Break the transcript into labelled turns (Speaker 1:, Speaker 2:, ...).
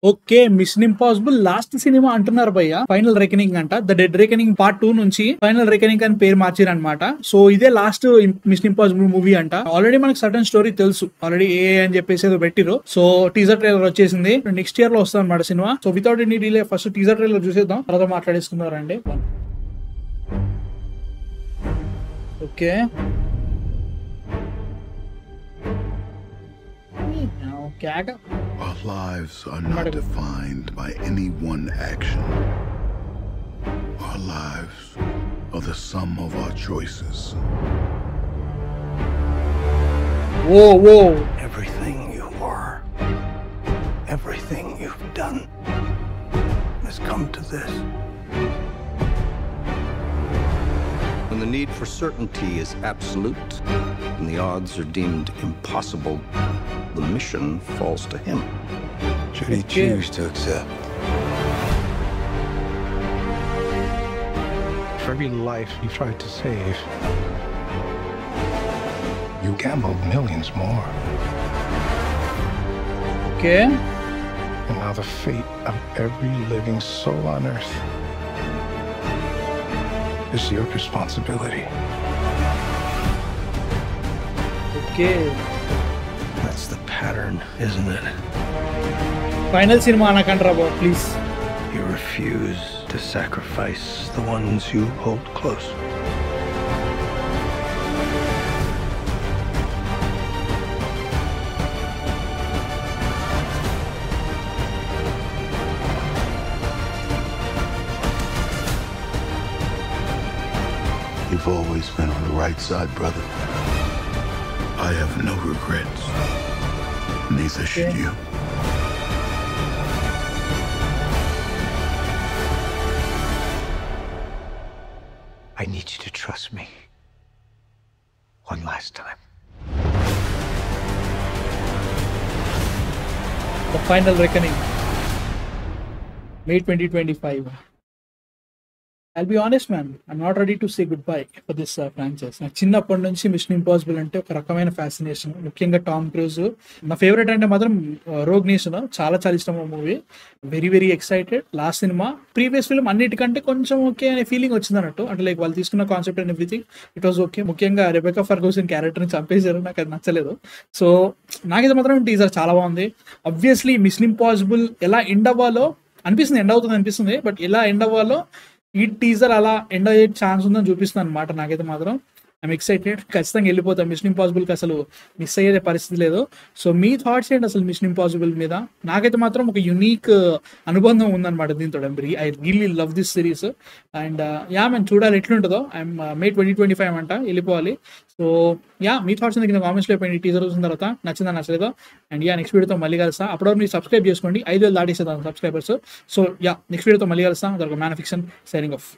Speaker 1: Okay, mission impossible last cinema అంటున్నారు భయ్య, final reckoning అంట. ద డెడ్ రెకనింగ్ పార్ట్ 2 నుంచి ఫైనల్ రెకనింగ్ అని పేరు మార్చారు అనమాట. సో ఇదే లాస్ట్ మిషన్ ఇంపాసిబుల్ మూవీ అంట. ఆల్రెడీ మనకు సడన్ స్టోరీ తెలుసు, ఆల్రెడీ ఏ అని చెప్పేసి ఏదో పెట్టిరు. సో టీజర్ ట్రైలర్ వచ్చేసింది, నెక్స్ట్ ఇయర్ లో వస్తుంది అనమాట సినిమా. So without any delay first teaser trailer చూసేద్దాం, తర్వాత మాట్లాడేసుకున్నారండి. Okay
Speaker 2: Our lives are not defined by any one action. Our lives are the sum of our choices.
Speaker 1: Whoa.
Speaker 3: Everything you are, everything you've done has come to this.
Speaker 4: When the need for certainty is absolute and the odds are deemed impossible, the mission falls to him.
Speaker 3: Should he choose to accept?
Speaker 5: For every life you tried to save, you gambled millions more.
Speaker 1: Okay.
Speaker 5: And now the fate of every living soul on earth is your responsibility.
Speaker 1: Okay.
Speaker 3: That's the pattern, isn't it?
Speaker 1: Final cinema anakantra bro, please.
Speaker 3: You refuse to sacrifice the ones you hold close.
Speaker 2: You've always been on the right side, brother. I have no regrets. Neither should you.
Speaker 3: I need you to trust me. One last time.
Speaker 1: The final reckoning. May 2025. I'll be honest man, I'm not ready to say goodbye for this franchise. నాకు చిన్నప్పటి నుంచి machine impossible అంటే ఒక రకమైన fascination, ముఖ్యంగా Tom cruise. నా favourite అంటే మాత్రం రోగ్ నేషన్, చాలా చాలా ఇష్టం ఆ movie. Very very excited. Last cinema previous film అన్నిటికంటే కొంచెం ఓకే అనే ఫీలింగ్ వచ్చింది అన్నట్టు, అంటే లైక్ వాళ్ళు తీసుకున్న concept and everything it was okay. ముఖ్యంగా రెబెకా ఫర్గూసన్ క్యారెక్టర్ని చంపేశారు, నాకు అది నచ్చలేదు. సో నాకైతే మాత్రం టీజర్ చాలా బాగుంది. ఆబ్వియస్లీ మిషన్ ఇంపాసిబుల్ ఎలా ఎండ్ అవ్వాలో అనిపిస్తుంది, ఎండ్ అవుతుంది అనిపిస్తుంది, బట్ ఎలా ఎండ్ అవ్వాలో ఈ టీజర్ అలా ఎండ్ అయ్యే ఛాన్స్ ఉందని చూపిస్తుంది అనమాట. నాకైతే మాత్రం ఐఎమ్ ఎక్సైటెడ్. ఖచ్చితంగా వెళ్ళిపోతాం, మిషన్ ఇంపాసిబుల్కి అసలు మిస్ అయ్యే పరిస్థితి లేదు. సో మీ థాట్స్ ఏంటి అసలు మిషన్ ఇంపాసిబుల్ మీద? నాకైతే మాత్రం ఒక యునీక్ అనుబంధం ఉందన్నమాట దీంతో. I really love this series and yeah మేము చూడాలి ఎట్లుంటుందో. ఐఎమ్ May 2025 అంట, వెళ్ళిపోవాలి. సో యా మీ థాట్స్ కింద కామెంట్స్లో అయిపోయింది టీజర్ చూసిన తర్వాత, నచ్చిందా నచ్చలేదో. అండ్ యా నెక్స్ట్ వీడియోతో మళ్ళీ కలుస్తా. అప్పుడు మీరు సబ్స్క్రైబ్ చేసుకోండి, 5,000 దాటేసేదాం సబ్స్క్రైబర్స్. సో యా నెక్స్ట్ వీడియోతో మళ్ళీ కలుస్తా. అదొక మ్యాన్ ఫిక్షన్ సైనింగ్ ఆఫ్.